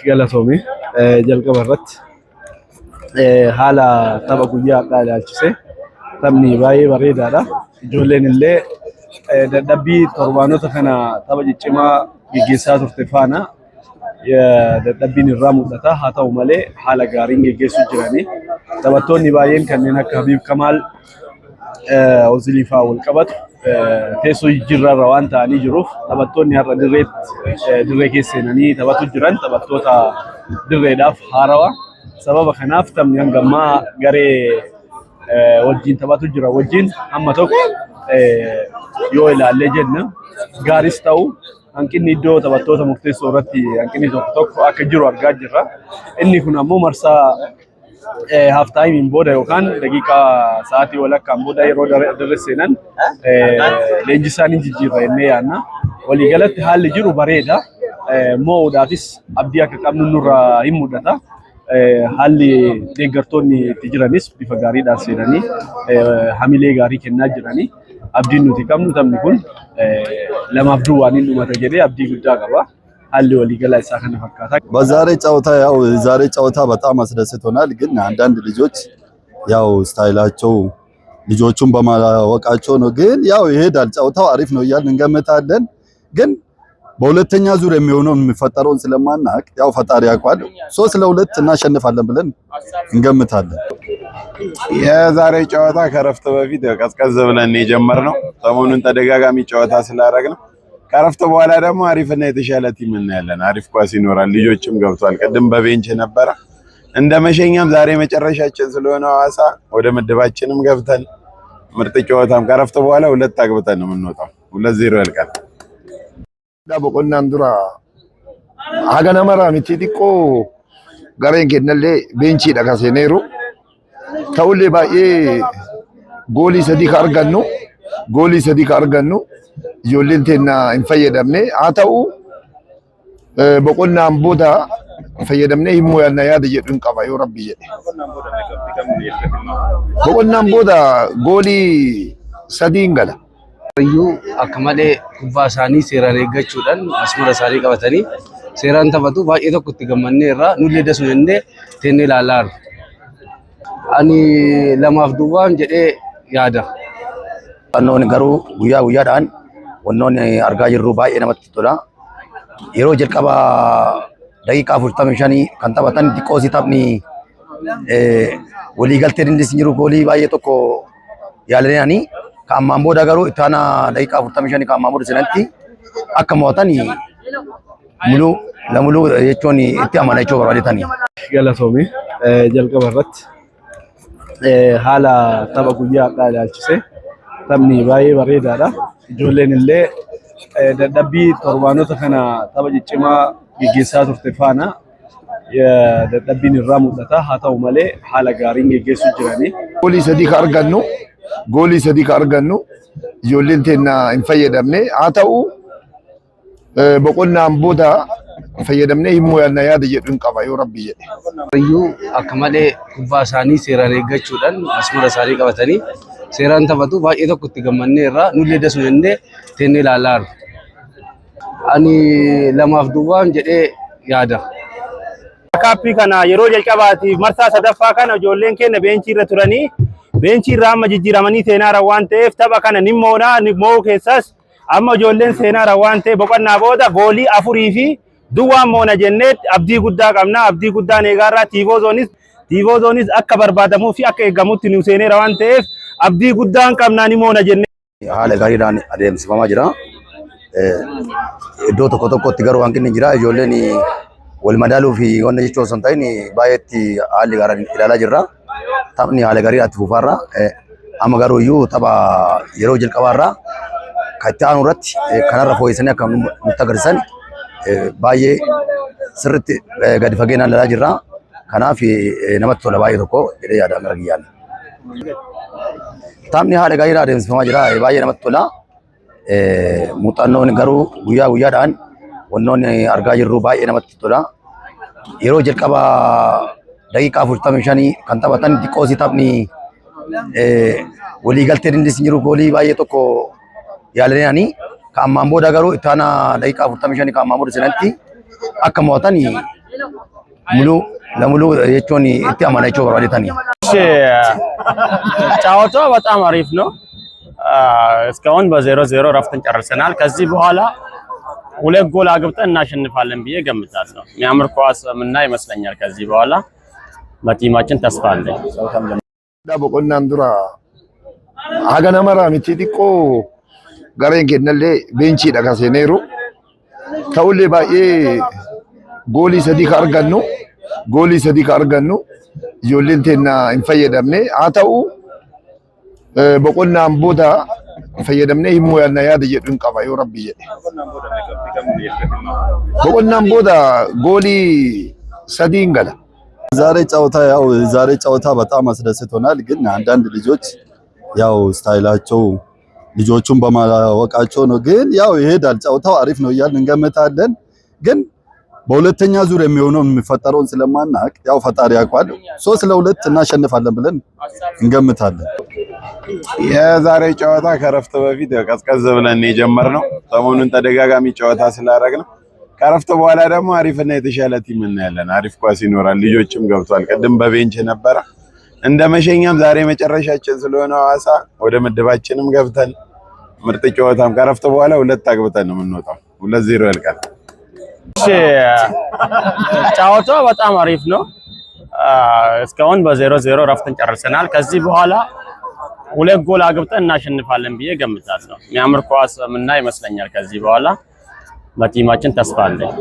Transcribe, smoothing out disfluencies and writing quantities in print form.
galatoomii jalqaba irratti haala tapha guyyaa har'aa ilaalchise taphni baay'ee bareedaadha. Ijoolleen illee dadhabbii torbaanota kana tapha ciccimaa gaggeessaa turte faana dadhabbiin irraa mul'ata. Haa ta'u malee haala gaariin gaggeessuu jiranii. Taphattoonni baay'een kanneen akka Habiib Kamaal Ozilii fa'aa wal qabatu teessoo jijjiirraa waan ta'anii jiruuf taphattoonni har'a dirree keessa seenanii taphatu jiran taphattoota dirreedhaaf haarawaa. Sababa kanaaf taphni hanga ammaa garee wajjin taphatu jira wajjin amma tokko yoo ilaallee jenna gaaris ta'u hanqinni iddoo taphattoota murteessoo irratti hanqinni tokko akka jiru argaa jirra. Inni kun ammoo marsaa half time booda yookaan daqiiqaa sa'aatii walakkaan booda yeroo dirree seenan leenjii isaanii jijjiirra jennee yaadna. Waliigalatti haalli jiru bareeda. Moo'uudhaafis abdii akka qabnu nurraa hin mul'ata. Haalli deeggartoonni itti jiranis bifa gaariidhaan seenanii hamilee gaarii kennaa jiranii abdiin nuti qabnu taphni kun lamaaf duwwaan hin dhumata jedhee abdii guddaa qaba. hali waliገላ ይሳከነ ፈካታ በዛሬ ጨዋታ ያው ዛሬ ጨዋታ በጣም አስደስቶናል። ግን አንዳንድ ልጆች ያው ስታይላቸው ልጆቹን በማወቃቸው ነው። ግን ያው ይሄዳል ጨዋታው አሪፍ ነው እያልን እንገምታለን። ግን በሁለተኛ ዙር የሚሆነውን የሚፈጠረውን ስለማናቅ ያው ፈጣሪ ያውቃል 3-2 እናሸንፋለን ብለን እንገምታለን። የዛሬ ጨዋታ ከረፍት በፊት ቀዝቀዝ ብለን የጀመርነው ሰሞኑን ተደጋጋሚ ጨዋታ ስላደረግን ከረፍት በኋላ ደግሞ አሪፍና የተሻለ ቲም እናያለን። አሪፍ ኳስ ይኖራል። ልጆችም ገብቷል። ቀደም በቤንች ነበር። እንደ መሸኛም ዛሬ መጨረሻችን ስለሆነ ሐዋሳ ወደ ምድባችንም ገብተን ምርጥ ጨዋታም ከረፍት በኋላ ሁለት አግብተን ነው የምንወጣው። 2-0 ያልቃል። boqonnaan dura haga namara miti xiqqoo gareen kennallee beenchiidha kaseeneeru ta'ullee baay'ee goolii sadii ka argannu ijoolleen teenna hin fayyadamne haa ta'u boqonnaan booda fayyadamne himmoo yaada jedhu hin qaba yoo rabbi jedhe boqonnaan booda goolii sadii hin gala. Akkamale kubbaa isaanii seeraan eeggachuudhaan asmara isaanii qabatanii seeraan taphatu baay'ee tokko itti gammannee irraa nullee dasuu jennee teennee ilaalaa jirra. Ani 2-2 jedhee yaada. Wannoonni garuu guyyaa guyyaadhaan wannoonni argaa jirru baay'ee namatti tola. Yeroo jalqaba daqiiqaa 45 kan taphatan xiqqoo taphni waliigalteen inni jiru goolii baay'ee tokko yaalanii Kamman booda garuu ittaana daqiiqaa 45 kamman booda sanatti akka mo'atan muluu jechuun itti amanachuu barbaadetani. Galatoomii jalqaba irratti haala tapha guyyaa har'aa ilaalchise taphni baay'ee bareedaadha. Ijoolleen illee dadhabbii torbaanota kana tapha ciccimaa gaggeessaa turte faana dadhabbiin irraa mul'ata. Haa ta'u malee haala gaariin gaggeessuu jiranii. Goolii sadii ka argannu ijoolleen teenna hin fayyadamne haa ta'u boqonnaan booda fayyadamne himmoo yaada jedhu hin qaba yoo rabbi jedhe. Akkamale kubbaa isaanii seeraan eeggachuudhaan asmara isaanii qabatanii seeraan taphatu baay'ee tokko itti gammannee irraa nullee dasuu jennee teennee ilaalaa jirra. Ani 2-2 jedhee yaada. Kaappii kana yeroo jalqabaatiif marsaa sadaffaa kana ijoolleen keenya beenchii irra turanii beenchii irraa amma jijjiiramanii seenaara waan ta'eef tapha kana ni mo'uu keessas amma ijoolleen seenaara waan ta'eef boqonnaa booda goolii 4 fi duwwaan moona jennee abdii guddaa qabna. Abdii guddaan eegaarraa tiivozoonis akka barbaadamuu fi akka eegamutti nu seeneera waan ta'eef abdii guddaan qabna ni moona jennee. Haala gaariidhaan adeemsifamaa jira. Iddoo tokko tokkotti garuu hanqinni jira. Ijoolleen wal madaaluu fi wanta jechuun osoo hin ta'in baay'eetti haalli gaariin ilaalaa jirra. Taphni haala gaariidhaan fuufaarra amma garuu iyyuu tapha yeroo jalqabaarraa kan itti aanu irratti kanarra fooyyessanii akka nutti agarsiisan baay'ee sirriitti gadi fageenyaan ilaalaa jirra. Kanaaf namatti tola baay'ee tokko jedhee yaada gara kiyyaan. Taphni haala gaariidhaan adeemsifamaa jira baay'ee namatti tola. Muuxannoon garuu guyyaa guyyaadhaan wannoonni argaa jirru baay'ee namatti tola. Yeroo jalqaba daqiiqaa 45 kan taphatan xiqqoo taphni waliigalteen inni jiru goolii baay'ee tokko yaalanii kamman booda garuu ittaana daqiiqaa 45 kamman booda sanatti akka mo'atan ሙሉ ለሙሉ የቾኒ እቲ አማናቸው ወራዲታኒ ጨዋታው በጣም አሪፍ ነው። እስካሁን በ0-0 ረፍትን ጨርሰናል። ከዚህ በኋላ 2 ጎል አግብተን እናሸንፋለን ብዬ ገምታለሁ። የሚያምር ኳስ ምናይ ይመስለኛል። ከዚህ በኋላ በቲማችን ተስፋ አለኝ። boqonnaan dura haga namara miti xiqqoo gareen kennallee beenchiidha kan seeneeru ta'ullee baay'ee goolii sadii ka argannu ijoolleen teenya hin fayyadamne haa ta'u boqonnaan booda fayyadamne himmoo yaada jedhu hin qaba yoo rabbi jedhe boqonnaan booda goolii sadii hin gala ዛሬ ጨዋታ በጣም አስደስቶናል። ግን አንዳንድ ልጆች ያው ስታይላቸው ልጆቹን በማወቃቸው ነው። ግን ያው ይሄዳል ጨዋታው አሪፍ ነው እያልን እንገምታለን። ግን በሁለተኛ ዙር የሚፈጠረውን ስለማናቅ ያው ፈጣሪ ያውቃል 3-2 እናሸንፋለን ብለን እንገምታለን። የዛሬ ጨዋታ ከረፍት በፊት ቀዝቀዝ ብለን የጀመርነው ሰሞኑን ተደጋጋሚ ጨዋታ ስላደረግን ከረፍት በኋላ ደግሞ አሪፍና የተሻለ ቲም እናያለን። አሪፍ ኳስ ይኖራል። ልጆችም ገብቷል። ቀደም በቤንች ነበረ እንደ መሸኛም ዛሬ መጨረሻችን ስለሆነ ሐዋሳ ወደ ምድባችንም ገብተን ምርጥ ጨዋታም ከረፍት በኋላ 2 አግብተን ነው የምንወጣው። 2-0 ያልቃል። ጨዋታው በጣም አሪፍ ነው። እስካሁን በ0-0 ረፍትን ጨርሰናል። ከዚህ በኋላ 2 ጎል አግብተን እናሸንፋለን ብዬ ገምታለሁ። የሚያምር ኳስ ምናይ ይመስለኛል። ከዚህ በኋላ በቲማችን ተስፋ አለኝ።